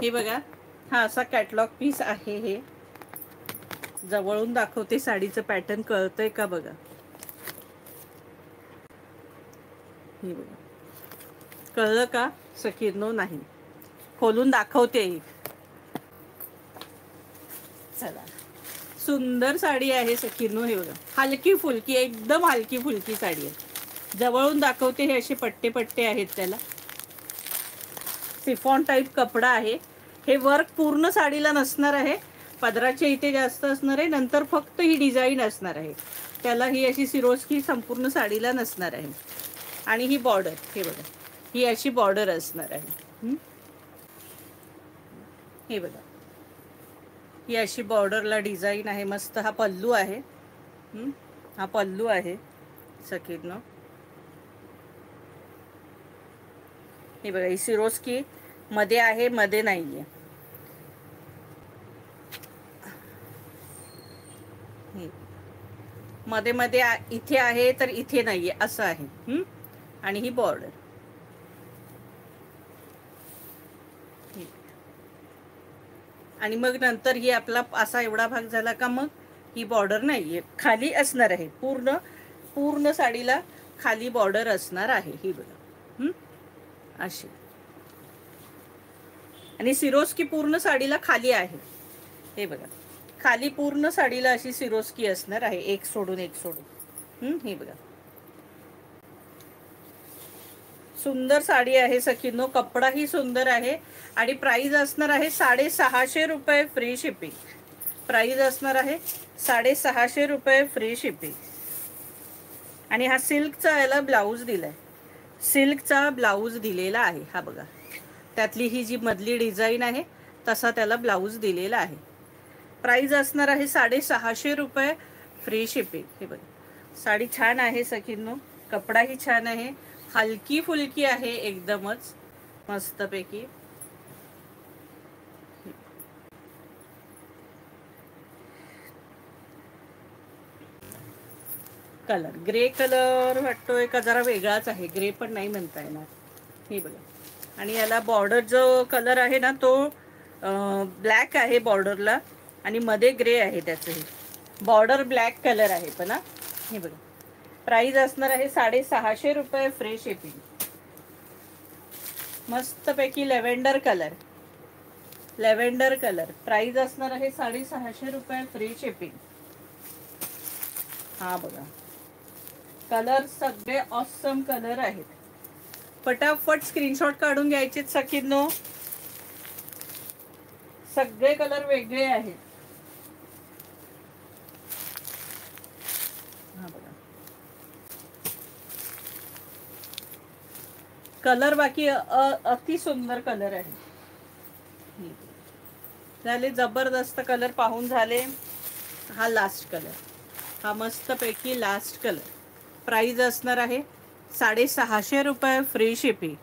हे बघा, हा असा कॅटलॉग पीस आहे. हे जवळून दाखवते, साडीचं पॅटर्न कळतंय का बघा. हे बघा, कळलं का सखींनो? नाही, खोलून दाखवते. चला, सुंदर साडी आहे सखींनो. हे बघा, हलकी फुलकी, एकदम हलकी फुलकी साडी आहे. जवळून दाखवते. हे असे पट्टे पट्टे आहेत त्याला. सिफॉन टाईप कपडा आहे. हे वर्क पूर्ण साडीला नसणार आहे, पदराच्या इथे जास्त असणार आहे. नंतर फक्त ही डिझाईन असणार आहे त्याला. ही अशी सिरोस्की संपूर्ण साडीला नसणार आहे. आणि ही बॉर्डर, हे बघा, ही अशी बॉर्डर असणार आहे. हे बघा, ही अशी बॉर्डरला डिझाईन आहे. मस्त हा पल्लू आहे. हा पल्लू आहे सखींनो. हे बघा, ही सिरोस्की मध्ये आहे, मध्ये नाहीये. मध्ये मध्ये इथे आहे तर इथे नाहीये, असं आहे. आणि ही बॉर्डर. आणि मग नंतर ही आपला असा एवढा भाग झाला का मग ही बॉर्डर नाहीये, खाली असणार आहे. पूर्ण पूर्ण साडीला खाली बॉर्डर असणार आहे. ही बघा, अशी. आणि सिरोस्की पूर्ण साडीला खाली आहे. हे बघा, खाली पूर्ण साडीला अशी सिरोस्की असणार आहे, एक सोडून एक सोडून. हे बघा, सुंदर साडी आहे सखींनो. कपडाही सुंदर आहे. आणि प्राइस असणार आहे 650 रुपये फ्री शिपिंग. प्राइस असणार आहे 650 रुपये फ्री शिपिंग. आणि हा सिल्कचा याला ब्लाऊज दिलाय, सिल्कचा ब्लाऊज दिलेला आहे. हा बघा, त्यातली ही जी मधली डिझाईन आहे तसा त्याला ब्लाऊज दिलेला आहे. प्राइस असणार आहे 650 रुपये फ्री शिपिंग. हे बघा, साडी छान आहे सखींनो. कपडाही छान आहे, हलकी फुलकी आहे, एकदमच मस्तपैकी. कलर ग्रे कलर वाटतोय का, जरा वेगळाच आहे. ग्रे पण नाही म्हणता येणार. हे बघा, आणि याला बॉर्डर जो कलर आहे ना तो ब्लॅक आहे बॉर्डरला, आणि मध्ये ग्रे आहे. त्याचं हे बॉर्डर ब्लॅक कलर आहे पण. हे बघा, प्राइस असणार आहे 650 रुपये फ्री शिपिंग. मस्तपैकी lavender colour, lavender colour. Price असणार आहे 650 रुपये फ्री शिपिंग. हा बघा, कलर सगळे ऑसम कलर आहेत. फटाफट स्क्रीनशॉट काढून घ्यायचे सखींनो. सगळे कलर वेगळे आहेत. हा बघा, कलर बाकी अति सुंदर कलर आहे. झाले, जबरदस्त कलर पाहून झाले. हा लास्ट कलर, हा मस्तपैकी लास्ट कलर. प्राइस असणार आहे 650 रुपये फ्री शिपिंग.